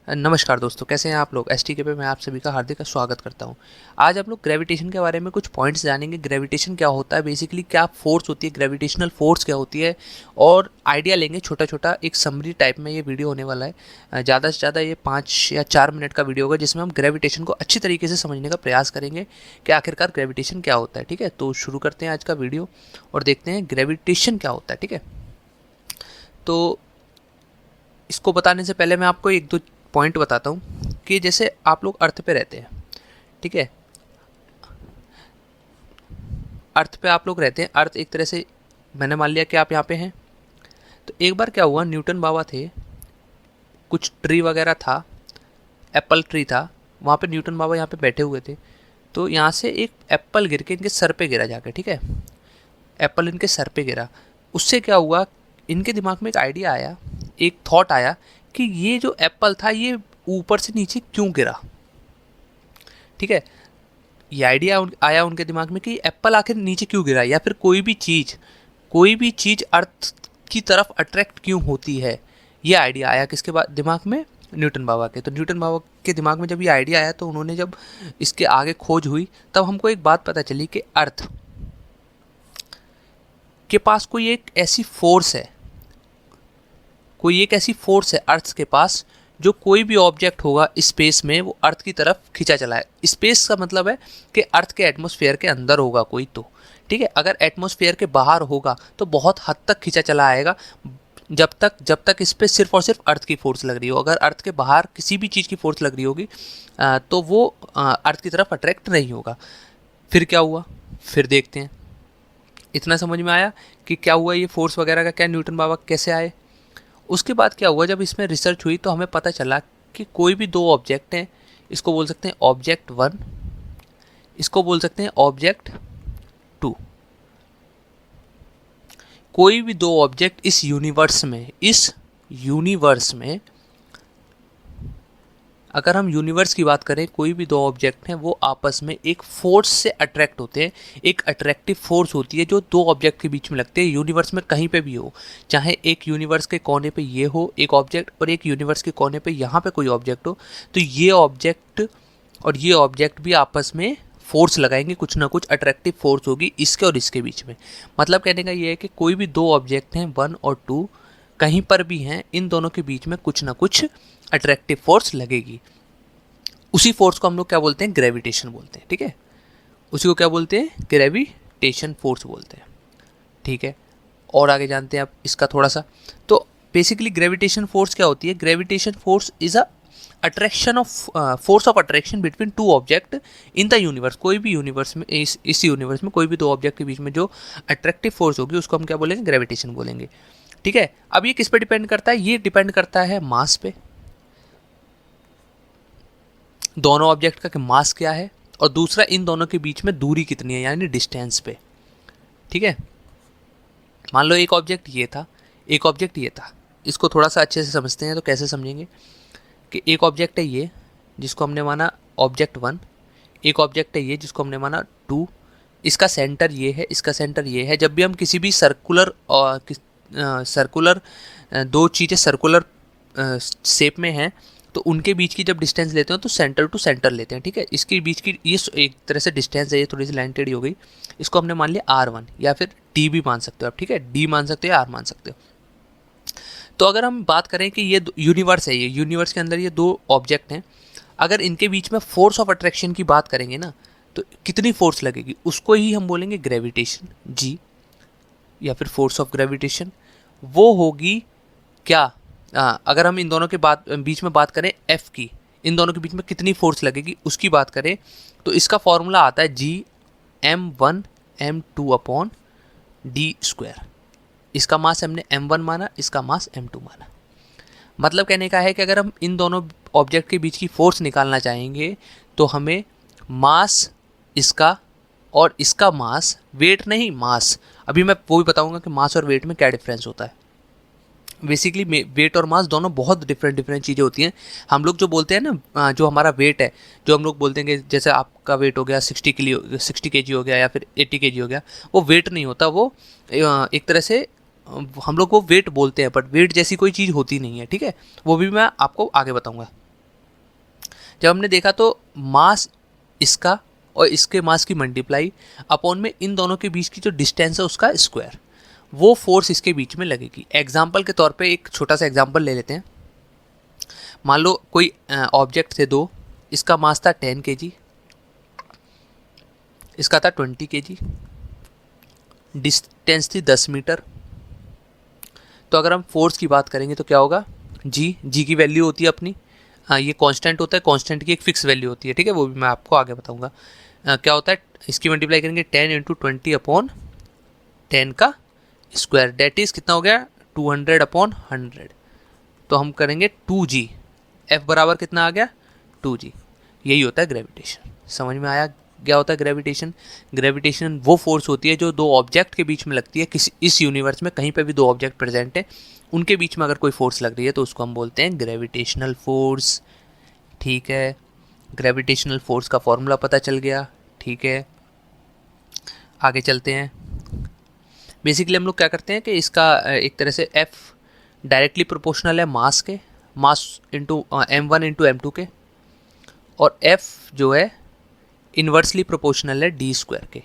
नमस्कार दोस्तों, कैसे हैं आप लोग। एसटीके पे मैं आप सभी का हार्दिक स्वागत करता हूं। आज हम लोग ग्रेविटेशन के बारे में कुछ पॉइंट्स जानेंगे। ग्रेविटेशन क्या होता है, बेसिकली क्या फोर्स होती है, ग्रेविटेशनल फोर्स क्या होती है, और आइडिया लेंगे छोटा छोटा। एक समरी टाइप में ये वीडियो होने वाला है। ज़्यादा से ज़्यादा ये 5 या 4 मिनट का वीडियो होगा, जिसमें हम ग्रेविटेशन को अच्छी तरीके से समझने का प्रयास करेंगे कि आखिरकार ग्रेविटेशन क्या होता है। ठीक है, तो शुरू करते हैं आज का वीडियो और देखते हैं ग्रेविटेशन क्या होता है। ठीक है, तो इसको बताने से पहले मैं आपको एक दो पॉइंट बताता हूँ कि जैसे आप लोग अर्थ पे रहते हैं। ठीक है, अर्थ पे आप लोग रहते हैं। अर्थ एक तरह से, मैंने मान लिया कि आप यहाँ पे हैं। तो एक बार क्या हुआ, न्यूटन बाबा थे, कुछ ट्री वगैरह था, एप्पल ट्री था, वहाँ पे न्यूटन बाबा यहाँ पे बैठे हुए थे। तो यहाँ से एक एप्पल गिर के इनके सर पे गिरा जाके। ठीक है, एप्पल इनके सर पे गिरा। उससे क्या हुआ, इनके दिमाग में एक आइडिया आया, एक थॉट आया कि ये जो एप्पल था ये ऊपर से नीचे क्यों गिरा। ठीक है, ये आइडिया आया उनके दिमाग में कि एप्पल आखिर नीचे क्यों गिरा, या फिर कोई भी चीज़ अर्थ की तरफ अट्रैक्ट क्यों होती है। ये आइडिया आया किसके बाद दिमाग में, न्यूटन बाबा के। तो न्यूटन बाबा के दिमाग में जब ये आइडिया आया तो उन्होंने जब इसके आगे खोज हुई, तब हमको एक बात पता चली कि अर्थ के पास कोई एक ऐसी फोर्स है अर्थ के पास, जो कोई भी ऑब्जेक्ट होगा स्पेस में वो अर्थ की तरफ खींचा चला है। स्पेस का मतलब है कि अर्थ के एटमॉस्फेयर के अंदर होगा कोई तो। ठीक है, अगर एटमॉस्फेयर के बाहर होगा तो बहुत हद तक खींचा चला आएगा, जब तक इस पर सिर्फ और सिर्फ अर्थ की फोर्स लग रही हो। अगर अर्थ के बाहर किसी भी चीज़ की फोर्स लग रही होगी तो वो अर्थ की तरफ अट्रैक्ट नहीं होगा। फिर क्या हुआ, फिर देखते हैं। इतना समझ में आया कि क्या हुआ, ये फोर्स वगैरह का क्या, न्यूटन बाबा कैसे आए। उसके बाद क्या हुआ, जब इसमें रिसर्च हुई तो हमें पता चला कि कोई भी दो ऑब्जेक्ट हैं, इसको बोल सकते हैं ऑब्जेक्ट 1, इसको बोल सकते हैं ऑब्जेक्ट 2। कोई भी दो ऑब्जेक्ट इस यूनिवर्स में अगर हम यूनिवर्स की बात करें, कोई भी दो ऑब्जेक्ट हैं वो आपस में एक फोर्स से अट्रैक्ट होते हैं। एक अट्रैक्टिव फोर्स होती है जो दो ऑब्जेक्ट के बीच में लगते हैं, यूनिवर्स में कहीं पे भी हो। चाहे एक यूनिवर्स के कोने पे ये हो एक ऑब्जेक्ट, और एक यूनिवर्स के कोने पे यहाँ पे कोई ऑब्जेक्ट हो, तो ये ऑब्जेक्ट और ये ऑब्जेक्ट भी आपस में फोर्स लगाएंगे, कुछ ना कुछ अट्रैक्टिव फोर्स होगी इसके और इसके बीच में। मतलब कहने का ये है कि कोई भी दो ऑब्जेक्ट हैं 1 और 2, कहीं पर भी हैं, इन दोनों के बीच में कुछ ना कुछ अट्रैक्टिव फोर्स लगेगी। उसी फोर्स को हम लोग क्या बोलते हैं, ग्रेविटेशन बोलते हैं। ठीक है, उसी को क्या बोलते हैं, ग्रेविटेशन फोर्स बोलते हैं। ठीक है, और आगे जानते हैं आप इसका थोड़ा सा। तो बेसिकली ग्रेविटेशन फोर्स क्या होती है, gravitation force is a attraction of force of attraction between two object in the universe. कोई भी यूनिवर्स में, इस यूनिवर्स में कोई भी दो ऑब्जेक्ट के बीच में जो अट्रैक्टिव फोर्स होगी उसको हम क्या बोलेंगे, ग्रेविटेशन बोलेंगे। ठीक है, अब ये किस पे डिपेंड करता है, ये डिपेंड करता है मास पे, दोनों ऑब्जेक्ट का कि मास क्या है, और दूसरा इन दोनों के बीच में दूरी कितनी है, यानी डिस्टेंस पे। ठीक है, मान लो एक ऑब्जेक्ट ये था, एक ऑब्जेक्ट ये था। इसको थोड़ा सा अच्छे से समझते हैं। तो कैसे समझेंगे कि एक ऑब्जेक्ट है ये, जिसको हमने माना ऑब्जेक्ट 1, एक ऑब्जेक्ट है ये जिसको हमने माना 2। इसका सेंटर ये है, इसका सेंटर ये है। जब भी हम किसी भी सर्कुलर दो चीज़ें सर्कुलर शेप में हैं तो उनके बीच की जब डिस्टेंस लेते हैं तो सेंटर टू सेंटर लेते हैं। ठीक है, इसके बीच की ये एक तरह से डिस्टेंस है, ये थोड़ी सी लाइन टेढ़ी हो गई, इसको हमने मान लिया R1, या फिर D भी मान सकते हो आप। ठीक है, D मान सकते हो, R मान सकते हो। तो अगर हम बात करें कि ये यूनिवर्स है, ये यूनिवर्स के अंदर ये दो ऑब्जेक्ट हैं, अगर इनके बीच में फोर्स ऑफ अट्रैक्शन की बात करेंगे ना, तो कितनी फोर्स लगेगी उसको ही हम बोलेंगे ग्रेविटेशन, G, या फिर फोर्स ऑफ ग्रेविटेशन। वो होगी क्या, अगर हम इन दोनों के बीच में बात करें F की, इन दोनों के बीच में कितनी फोर्स लगेगी उसकी बात करें, तो इसका फॉर्मूला आता है G m1m2/d²। इसका मास हमने m1 माना, इसका मास m2 माना। मतलब कहने का है कि अगर हम इन दोनों ऑब्जेक्ट के बीच की फोर्स निकालना चाहेंगे तो हमें मास इसका और इसका मास, वेट नहीं मास, अभी मैं वो भी बताऊंगा कि मास और वेट में क्या डिफरेंस होता है। बेसिकली वेट और मास दोनों बहुत डिफरेंट चीज़ें होती हैं। हम लोग जो बोलते हैं ना, जो हमारा वेट है, जो हम लोग बोलते हैं कि जैसे आपका वेट हो गया 60 kg हो गया, या फिर 80 kg हो गया, वो वेट नहीं होता। वो एक तरह से हम लोग वो वेट बोलते हैं, बट वेट जैसी कोई चीज़ होती नहीं है। ठीक है, वो भी मैं आपको आगे बताऊँगा। जब हमने देखा तो मास इसका और इसके मास की मल्टीप्लाई अपॉन में इन दोनों के बीच की जो डिस्टेंस है उसका स्क्वायर, वो फोर्स इसके बीच में लगेगी। एग्जाम्पल के तौर पे एक छोटा सा एग्जाम्पल ले लेते हैं। मान लो कोई ऑब्जेक्ट थे दो, इसका मास था 10 kg, इसका था 20 kg, डिस्टेंस थी 10 मीटर। तो अगर हम फोर्स की बात करेंगे तो क्या होगा, जी की वैल्यू होती है अपनी, हाँ ये कांस्टेंट होता है, कांस्टेंट की एक फिक्स वैल्यू होती है, ठीक है, वो भी मैं आपको आगे बताऊंगा। क्या होता है, इसकी मल्टीप्लाई करेंगे 10 इंटू 20 अपॉन 10 का स्क्वायर, डेट इज कितना हो गया 200 अपॉन 100। तो हम करेंगे 2g, F बराबर कितना आ गया 2g। यही होता है ग्रेविटेशन। समझ में आया क्या होता है ग्रेविटेशन? ग्रेविटेशन वो फोर्स होती है जो दो ऑब्जेक्ट के बीच में लगती है। किसी इस यूनिवर्स में कहीं पे भी दो ऑब्जेक्ट प्रेजेंट है, उनके बीच में अगर कोई फोर्स लग रही है तो उसको हम बोलते हैं ग्रेविटेशनल फोर्स। ठीक है, ग्रेविटेशनल फोर्स का फॉर्मूला पता चल गया। ठीक है, आगे चलते हैं। बेसिकली हम लोग क्या करते हैं कि इसका एक तरह से F डायरेक्टली प्रोपोर्शनल है मास के, mass into M1 into M2 के, और F जो है इन्वर्सली प्रोपोर्शनल है डी स्क्वायर के।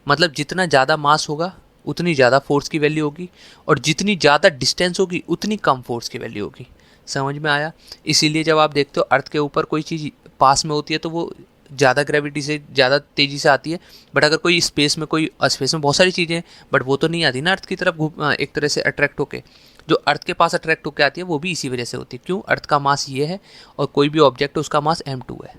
मतलब जितना ज़्यादा मास होगा उतनी ज़्यादा फोर्स की वैल्यू होगी, और जितनी ज़्यादा डिस्टेंस होगी उतनी कम फोर्स की वैल्यू होगी। समझ में आया? इसीलिए जब आप देखते हो अर्थ के ऊपर कोई चीज़ पास में होती है तो वो ज़्यादा ग्रेविटी से ज़्यादा तेज़ी से आती है, बट अगर कोई स्पेस में बहुत सारी चीज़ें हैं बट वो तो नहीं आती ना अर्थ की तरफ एक तरह से अट्रैक्ट होके। जो अर्थ के पास अट्रैक्ट होकर आती है वो भी इसी वजह से होती है। क्यों? अर्थ का मास ये है और कोई भी ऑब्जेक्ट है उसका मास m2 है।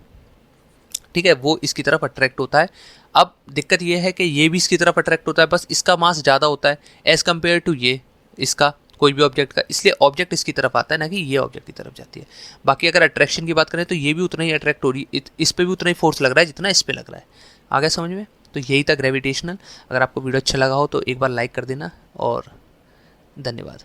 ठीक है, वो इसकी तरफ अट्रैक्ट होता है। अब दिक्कत ये है कि ये भी इसकी तरफ अट्रैक्ट होता है, बस इसका मास ज़्यादा होता है एज़ कम्पेयर टू ये इसका कोई भी ऑब्जेक्ट का, इसलिए ऑब्जेक्ट इसकी तरफ आता है ना कि ये ऑब्जेक्ट की तरफ जाती है। बाकी अगर अट्रैक्शन की बात करें तो ये भी उतना ही अट्रैक्ट हो रही है, इस पर भी उतना ही फोर्स लग रहा है जितना इस पर लग रहा है। आ गया समझ में? तो यही था ग्रेविटेशनल। अगर आपको वीडियो अच्छा लगा हो तो एक बार लाइक कर देना, और धन्यवाद।